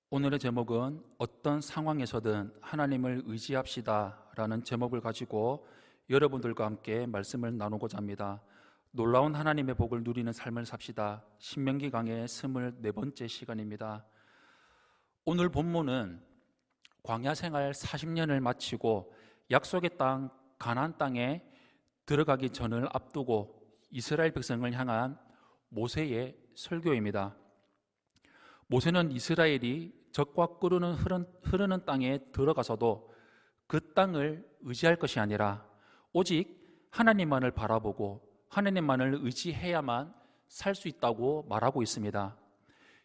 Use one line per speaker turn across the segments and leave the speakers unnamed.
오늘의 제목은 어떤 상황에서든 하나님을 의지합시다 라는 제목을 가지고 여러분들과 함께 말씀을 나누고자 합니다. 놀라운 하나님의 복을 누리는 삶을 삽시다. 신명기 강의 24번째 시간입니다. 오늘 본문은 광야 생활 40년을 마치고 약속의 땅 가나안 땅에 들어가기 전을 앞두고 이스라엘 백성을 향한 모세의 설교입니다. 모세는 이스라엘이 적과 흐르는 땅에 들어가서도 그 땅을 의지할 것이 아니라 오직 하나님만을 바라보고 하나님만을 의지해야만 살 수 있다고 말하고 있습니다.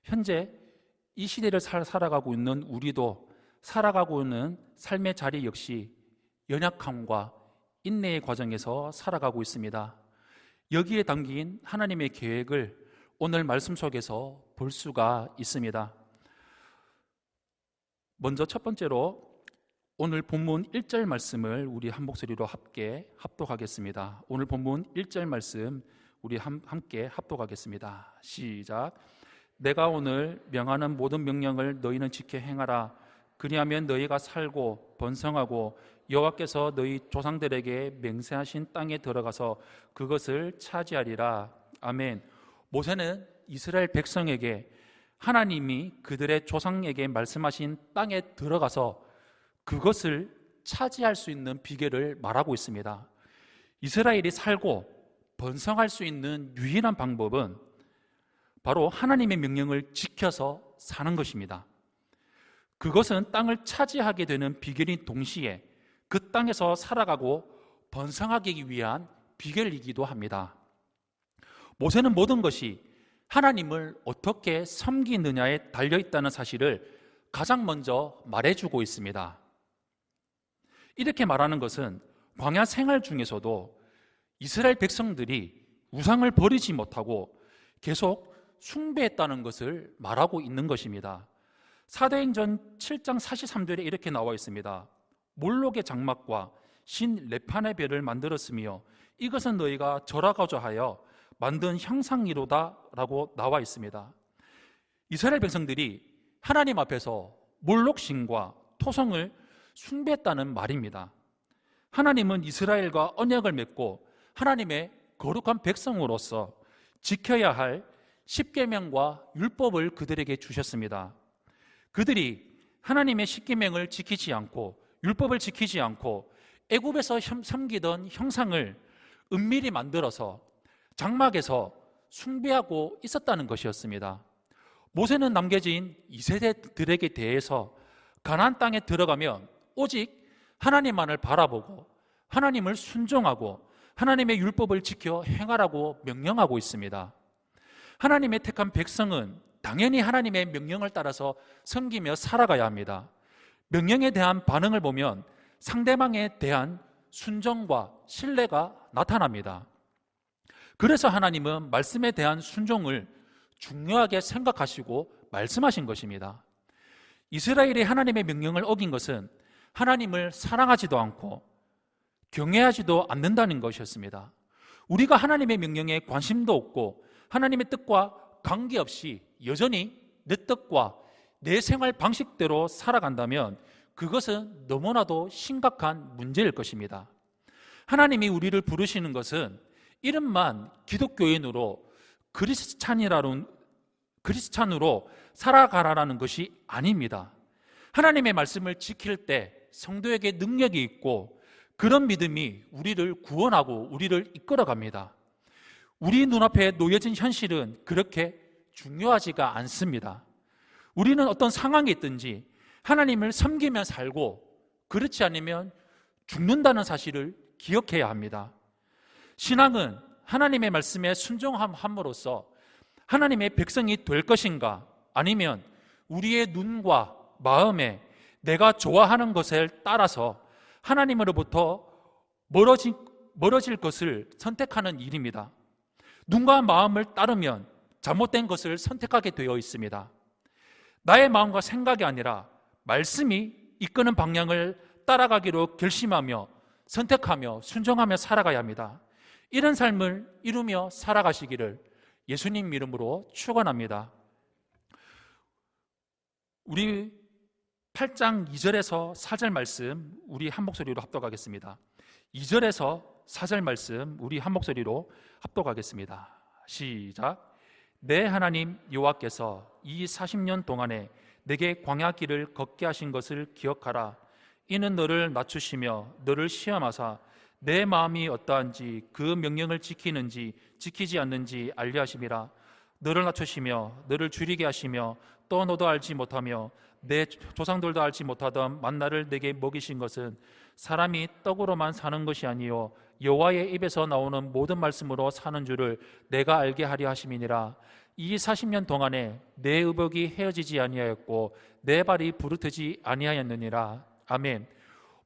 현재 이 시대를 살아가고 있는 우리도 살아가고 있는 삶의 자리 역시 연약함과 인내의 과정에서 살아가고 있습니다. 여기에 담긴 하나님의 계획을 오늘 말씀 속에서 볼 수가 있습니다. 먼저 첫 번째로 오늘 본문 1절 말씀을 우리 한 목소리로 함께 합독하겠습니다. 오늘 본문 1절 말씀 우리 함께 합독하겠습니다. 시작. 내가 오늘 명하는 모든 명령을 너희는 지켜 행하라. 그리하면 너희가 살고 번성하고 여호와께서 너희 조상들에게 맹세하신 땅에 들어가서 그것을 차지하리라. 아멘. 모세는 이스라엘 백성에게 하나님이 그들의 조상에게 말씀하신 땅에 들어가서 그것을 차지할 수 있는 비결을 말하고 있습니다. 이스라엘이 살고 번성할 수 있는 유일한 방법은 바로 하나님의 명령을 지켜서 사는 것입니다. 그것은 땅을 차지하게 되는 비결인 동시에 그 땅에서 살아가고 번성하기 위한 비결이기도 합니다. 모세는 모든 것이 하나님을 어떻게 섬기느냐에 달려있다는 사실을 가장 먼저 말해주고 있습니다. 이렇게 말하는 것은 광야 생활 중에서도 이스라엘 백성들이 우상을 버리지 못하고 계속 숭배했다는 것을 말하고 있는 것입니다. 사도행전 7장 43절에 이렇게 나와 있습니다. 몰록의 장막과 신 레판의 별을 만들었으며 이것은 너희가 절하고자 하여 만든 형상이로다 라고 나와 있습니다. 이스라엘 백성들이 하나님 앞에서 몰록신과 토성을 숭배했다는 말입니다. 하나님은 이스라엘과 언약을 맺고 하나님의 거룩한 백성으로서 지켜야 할 십계명과 율법을 그들에게 주셨습니다. 그들이 하나님의 십계명을 지키지 않고 율법을 지키지 않고 애굽에서 섬기던 형상을 은밀히 만들어서 장막에서 숭배하고 있었다는 것이었습니다. 모세는 남겨진 2세대들에게 대해서 가나안 땅에 들어가면 오직 하나님만을 바라보고 하나님을 순종하고 하나님의 율법을 지켜 행하라고 명령하고 있습니다. 하나님의 택한 백성은 당연히 하나님의 명령을 따라서 섬기며 살아가야 합니다. 명령에 대한 반응을 보면 상대방에 대한 순종과 신뢰가 나타납니다. 그래서 하나님은 말씀에 대한 순종을 중요하게 생각하시고 말씀하신 것입니다. 이스라엘이 하나님의 명령을 어긴 것은 하나님을 사랑하지도 않고 경외하지도 않는다는 것이었습니다. 우리가 하나님의 명령에 관심도 없고 하나님의 뜻과 관계없이 여전히 내 뜻과 내 생활 방식대로 살아간다면 그것은 너무나도 심각한 문제일 것입니다. 하나님이 우리를 부르시는 것은 이름만 기독교인으로 크리스찬으로 살아가라는 것이 아닙니다. 하나님의 말씀을 지킬 때 성도에게 능력이 있고 그런 믿음이 우리를 구원하고 우리를 이끌어갑니다. 우리 눈앞에 놓여진 현실은 그렇게 중요하지가 않습니다. 우리는 어떤 상황이 있든지 하나님을 섬기며 살고 그렇지 않으면 죽는다는 사실을 기억해야 합니다. 신앙은 하나님의 말씀에 순종함으로써 하나님의 백성이 될 것인가 아니면 우리의 눈과 마음에 내가 좋아하는 것을 따라서 하나님으로부터 멀어질 것을 선택하는 일입니다. 눈과 마음을 따르면 잘못된 것을 선택하게 되어 있습니다. 나의 마음과 생각이 아니라 말씀이 이끄는 방향을 따라가기로 결심하며 선택하며 순종하며 살아가야 합니다. 이런 삶을 이루며 살아가시기를 예수님 이름으로 축원합니다. 우리 8장 2절에서 4절 말씀 우리 한 목소리로 합독하겠습니다. 2절에서 4절 말씀 우리 한 목소리로 합독하겠습니다. 시작. 내 하나님 여호와께서 이 40년 동안에 내게 광야 길을 걷게 하신 것을 기억하라. 이는 너를 낮추시며 너를 시험하사 내 마음이 어떠한지 그 명령을 지키는지 지키지 않는지 알려 하심이라. 너를 낮추시며 너를 줄이게 하시며 또 너도 알지 못하며 내 조상들도 알지 못하던 만나를 내게 먹이신 것은 사람이 떡으로만 사는 것이 아니요 여호와의 입에서 나오는 모든 말씀으로 사는 줄을 내가 알게 하려 하심이니라. 이 40년 동안에 내 의복이 헤어지지 아니하였고 내 발이 부르트지 아니하였느니라. 아멘.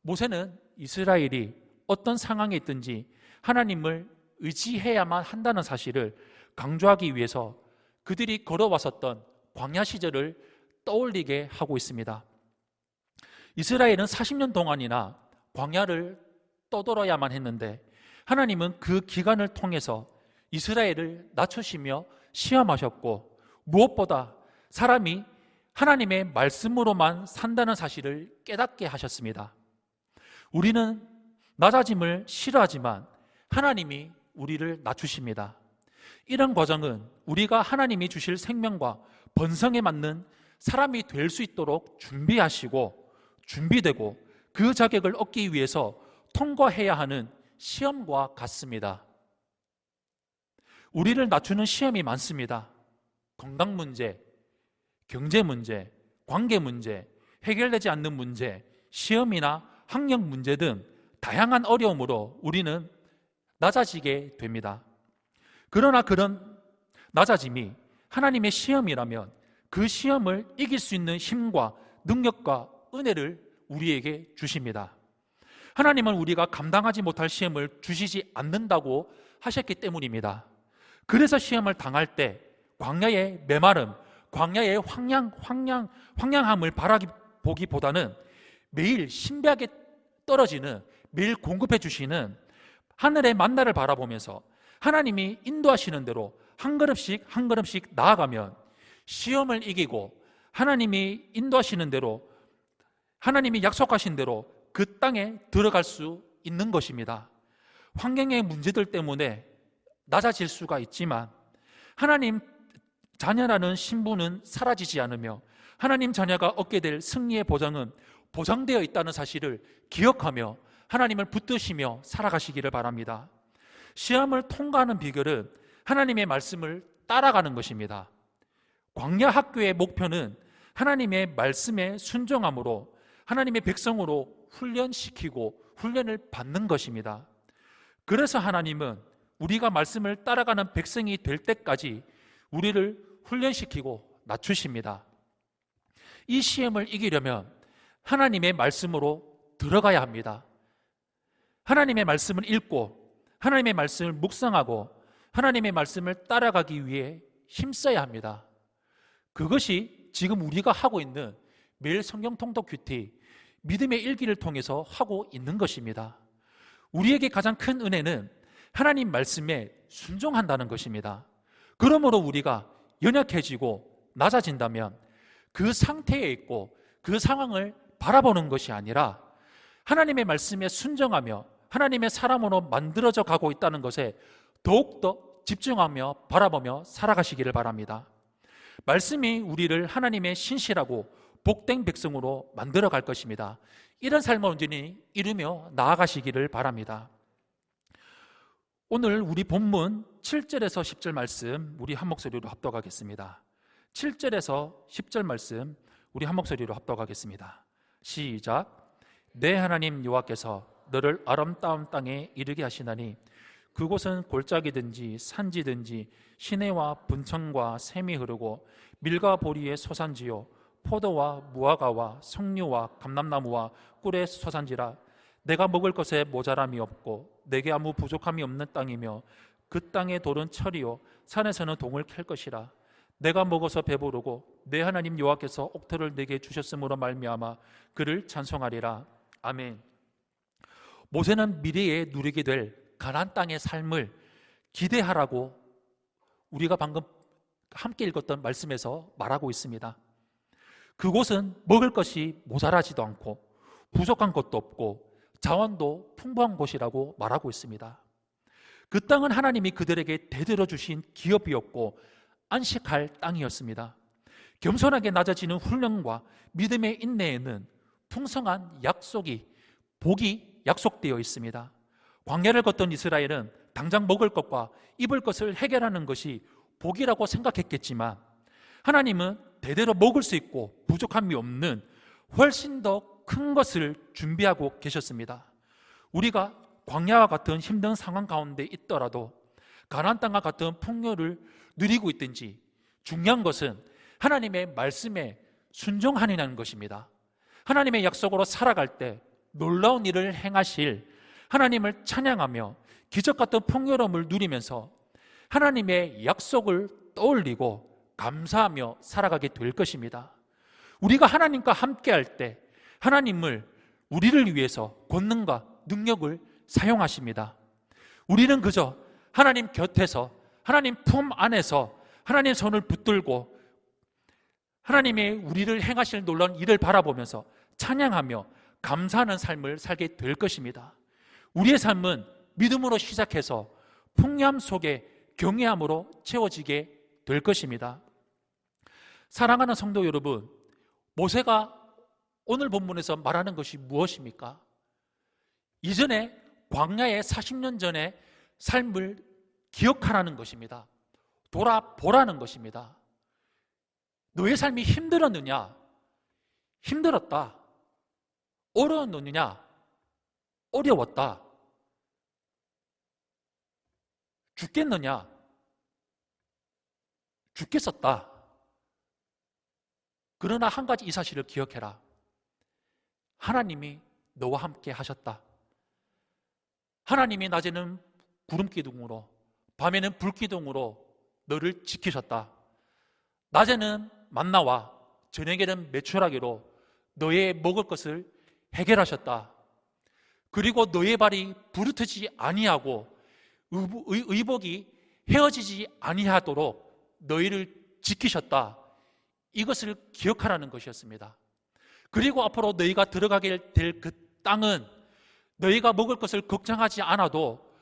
모세는 이스라엘이 어떤 상황에 있든지 하나님을 의지해야만 한다는 사실을 강조하기 위해서 그들이 걸어왔었던 광야 시절을 떠올리게 하고 있습니다. 이스라엘은 40년 동안이나 광야를 떠돌아야만 했는데 하나님은 그 기간을 통해서 이스라엘을 낮추시며 시험하셨고 무엇보다 사람이 하나님의 말씀으로만 산다는 사실을 깨닫게 하셨습니다. 우리는 낮아짐을 싫어하지만 하나님이 우리를 낮추십니다. 이런 과정은 우리가 하나님이 주실 생명과 번성에 맞는 사람이 될 수 있도록 준비하시고 준비되고 그 자격을 얻기 위해서 통과해야 하는 시험과 같습니다. 우리를 낮추는 시험이 많습니다. 건강 문제, 경제 문제, 관계 문제, 해결되지 않는 문제, 시험이나 학력 문제 등 다양한 어려움으로 우리는 낮아지게 됩니다. 그러나 그런 낮아짐이 하나님의 시험이라면 그 시험을 이길 수 있는 힘과 능력과 은혜를 우리에게 주십니다. 하나님은 우리가 감당하지 못할 시험을 주시지 않는다고 하셨기 때문입니다. 그래서 시험을 당할 때 광야의 메마름, 광야의 황량함을 바라보기보다는 매일 신비하게 떨어지는, 매일 공급해 주시는 하늘의 만나를 바라보면서 하나님이 인도하시는 대로 한 걸음씩 한 걸음씩 나아가면 시험을 이기고 하나님이 인도하시는 대로, 하나님이 약속하신 대로 그 땅에 들어갈 수 있는 것입니다. 환경의 문제들 때문에 낮아질 수가 있지만 하나님 자녀라는 신분은 사라지지 않으며 하나님 자녀가 얻게 될 승리의 보장은 보장되어 있다는 사실을 기억하며 하나님을 붙드시며 살아가시기를 바랍니다. 시험을 통과하는 비결은 하나님의 말씀을 따라가는 것입니다. 광야 학교의 목표는 하나님의 말씀에 순종함으로 하나님의 백성으로 훈련시키고 훈련을 받는 것입니다. 그래서 하나님은 우리가 말씀을 따라가는 백성이 될 때까지 우리를 훈련시키고 낮추십니다. 이 시험을 이기려면 하나님의 말씀으로 들어가야 합니다. 하나님의 말씀을 읽고 하나님의 말씀을 묵상하고 하나님의 말씀을 따라가기 위해 힘써야 합니다. 그것이 지금 우리가 하고 있는 매일 성경 통독 큐티, 믿음의 일기를 통해서 하고 있는 것입니다. 우리에게 가장 큰 은혜는 하나님 말씀에 순종한다는 것입니다. 그러므로 우리가 연약해지고 낮아진다면 그 상태에 있고 그 상황을 바라보는 것이 아니라 하나님의 말씀에 순종하며 하나님의 사람으로 만들어져 가고 있다는 것에 더욱더 집중하며 바라보며 살아가시기를 바랍니다. 말씀이 우리를 하나님의 신실하고 복된 백성으로 만들어 갈 것입니다. 이런 삶을 온전히 이루며 나아가시기를 바랍니다. 오늘 우리 본문 7절에서 10절 말씀 우리 한 목소리로 합독하겠습니다. 7절에서 10절 말씀 우리 한 목소리로 합독하겠습니다. 시작. 내 하나님 여호와께서 너를 아름다운 땅에 이르게 하시나니 그곳은 골짜기든지 산지든지 시내와 분천과 샘이 흐르고 밀과 보리의 소산지요 포도와 무화과와 석류와 감람나무와 꿀의 소산지라. 내가 먹을 것에 모자람이 없고 내게 아무 부족함이 없는 땅이며 그 땅의 돌은 철이요 산에서는 동을 캘 것이라. 내가 먹어서 배부르고 내 하나님 여호와께서 옥토를 내게 주셨으므로 말미암아 그를 찬송하리라. 아멘. 모세는 미래에 누리게 될 가나안 땅의 삶을 기대하라고 우리가 방금 함께 읽었던 말씀에서 말하고 있습니다. 그곳은 먹을 것이 모자라지도 않고 부족한 것도 없고 자원도 풍부한 곳이라고 말하고 있습니다. 그 땅은 하나님이 그들에게 대대로 주신 기업이었고 안식할 땅이었습니다. 겸손하게 낮아지는 훈련과 믿음의 인내에는 풍성한 복이 약속되어 있습니다. 광야를 걷던 이스라엘은 당장 먹을 것과 입을 것을 해결하는 것이 복이라고 생각했겠지만 하나님은 대대로 먹을 수 있고 부족함이 없는 훨씬 더 큰 것을 준비하고 계셨습니다. 우리가 광야와 같은 힘든 상황 가운데 있더라도 가나안 땅과 같은 풍요를 누리고 있든지 중요한 것은 하나님의 말씀에 순종하느냐는 것입니다. 하나님의 약속으로 살아갈 때 놀라운 일을 행하실 하나님을 찬양하며 기적 같은 풍요로움을 누리면서 하나님의 약속을 떠올리고 감사하며 살아가게 될 것입니다. 우리가 하나님과 함께할 때 하나님을 우리를 위해서 권능과 능력을 사용하십니다. 우리는 그저 하나님 곁에서 하나님 품 안에서 하나님 손을 붙들고 하나님의 우리를 행하실 놀라운 일을 바라보면서 찬양하며 감사하는 삶을 살게 될 것입니다. 우리의 삶은 믿음으로 시작해서 풍요함 속에 경외함으로 채워지게 될 것입니다. 사랑하는 성도 여러분, 모세가 오늘 본문에서 말하는 것이 무엇입니까? 이전에 광야의 40년 전의 삶을 기억하라는 것입니다. 돌아보라는 것입니다. 너의 삶이 힘들었느냐? 힘들었다. 어려웠느냐? 어려웠다. 죽겠느냐? 죽겠었다. 그러나 한 가지 이 사실을 기억해라. 하나님이 너와 함께 하셨다. 하나님이 낮에는 구름기둥으로 밤에는 불기둥으로 너를 지키셨다. 낮에는 만나와 저녁에는 메추라기로 너의 먹을 것을 해결하셨다. 그리고 너의 발이 부르트지 아니하고 의복이 헤어지지 아니하도록 너희를 지키셨다. 이것을 기억하라는 것이었습니다. 그리고 앞으로 너희가 들어가게 될 그 땅은 너희가 먹을 것을 걱정하지 않아도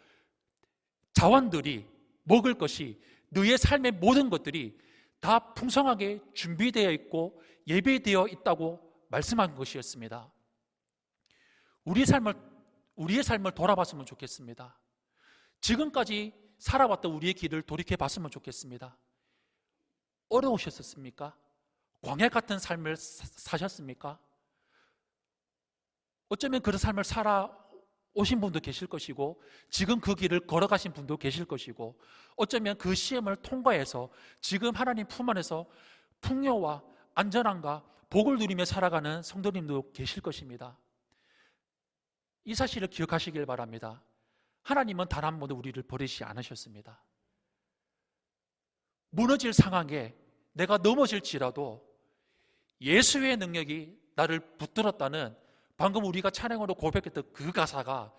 자원들이 먹을 것이 너희의 삶의 모든 것들이 다 풍성하게 준비되어 있고 예배되어 있다고 말씀한 것이었습니다. 우리의 삶을 돌아봤으면 좋겠습니다. 지금까지 살아왔던 우리의 길을 돌이켜 봤으면 좋겠습니다. 어려우셨습니까? 광야 같은 삶을 사셨습니까? 어쩌면 그런 삶을 살아오신 분도 계실 것이고 지금 그 길을 걸어가신 분도 계실 것이고 어쩌면 그 시험을 통과해서 지금 하나님 품 안에서 풍요와 안전함과 복을 누리며 살아가는 성도님도 계실 것입니다. 이 사실을 기억하시길 바랍니다. 하나님은 단 한 번도 우리를 버리지 않으셨습니다. 무너질 상황에 내가 넘어질지라도 예수의 능력이 나를 붙들었다는 방금 우리가 찬양으로 고백했던 그 가사가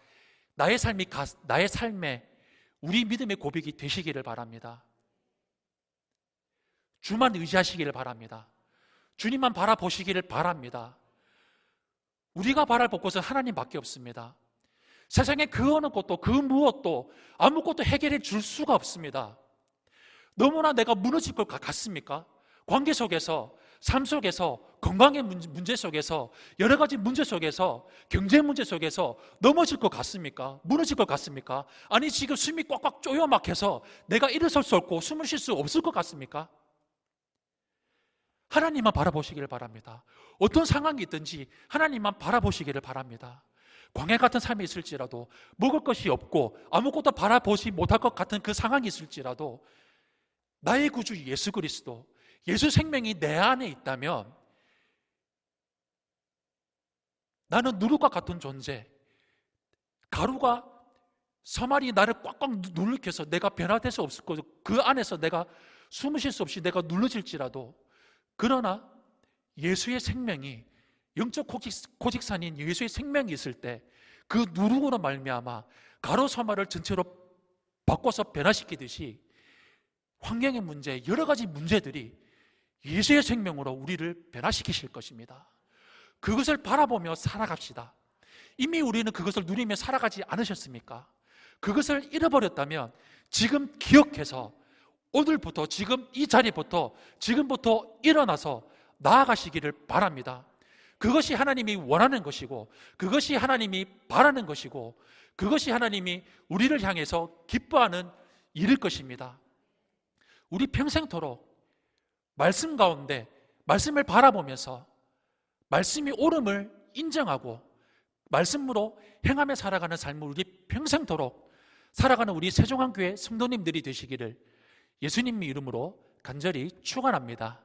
나의 삶에 우리 믿음의 고백이 되시기를 바랍니다. 주만 의지하시기를 바랍니다. 주님만 바라보시기를 바랍니다. 우리가 바라볼 것은 하나님밖에 없습니다. 세상에 그 어느 것도 그 무엇도 아무것도 해결해 줄 수가 없습니다. 너무나 내가 무너질 것 같습니까? 관계 속에서, 삶 속에서, 건강의 문제 속에서, 여러 가지 문제 속에서, 경제 문제 속에서 넘어질 것 같습니까? 무너질 것 같습니까? 아니 지금 숨이 꽉꽉 쪼여 막혀서 내가 일어설 수 없고 숨을 쉴 수 없을 것 같습니까? 하나님만 바라보시기를 바랍니다. 어떤 상황이 있든지 하나님만 바라보시기를 바랍니다. 광야 같은 삶이 있을지라도 먹을 것이 없고 아무것도 바라보지 못할 것 같은 그 상황이 있을지라도 나의 구주 예수 그리스도, 예수 생명이 내 안에 있다면 나는 누룩과 같은 존재, 가루가 서말이 나를 꽉꽉 눌러서 내가 변화될 수 없을 거고 그 안에서 내가 숨을 쉴 수 없이 내가 눌러질지라도 그러나 예수의 생명이 영적 고직산인 예수의 생명이 있을 때 그 누룩으로 말미암아 가루 서말을 전체로 바꿔서 변화시키듯이 환경의 문제, 여러 가지 문제들이
예수의 생명으로 우리를 변화시키실 것입니다. 그것을 바라보며 살아갑시다. 이미 우리는 그것을 누리며 살아가지 않으셨습니까? 그것을 잃어버렸다면 지금 기억해서 오늘부터, 지금 이 자리부터, 지금부터 일어나서 나아가시기를 바랍니다. 그것이 하나님이 원하는 것이고, 그것이 하나님이 바라는 것이고, 그것이 하나님이 우리를 향해서 기뻐하는 일일 것입니다. 우리 평생토록 말씀 가운데 말씀을 바라보면서 말씀이 옳음을 인정하고 말씀으로 행하며 살아가는 삶을 우리 평생토록 살아가는 우리 세종한교회 성도님들이 되시기를 예수님 이름으로 간절히 축원합니다.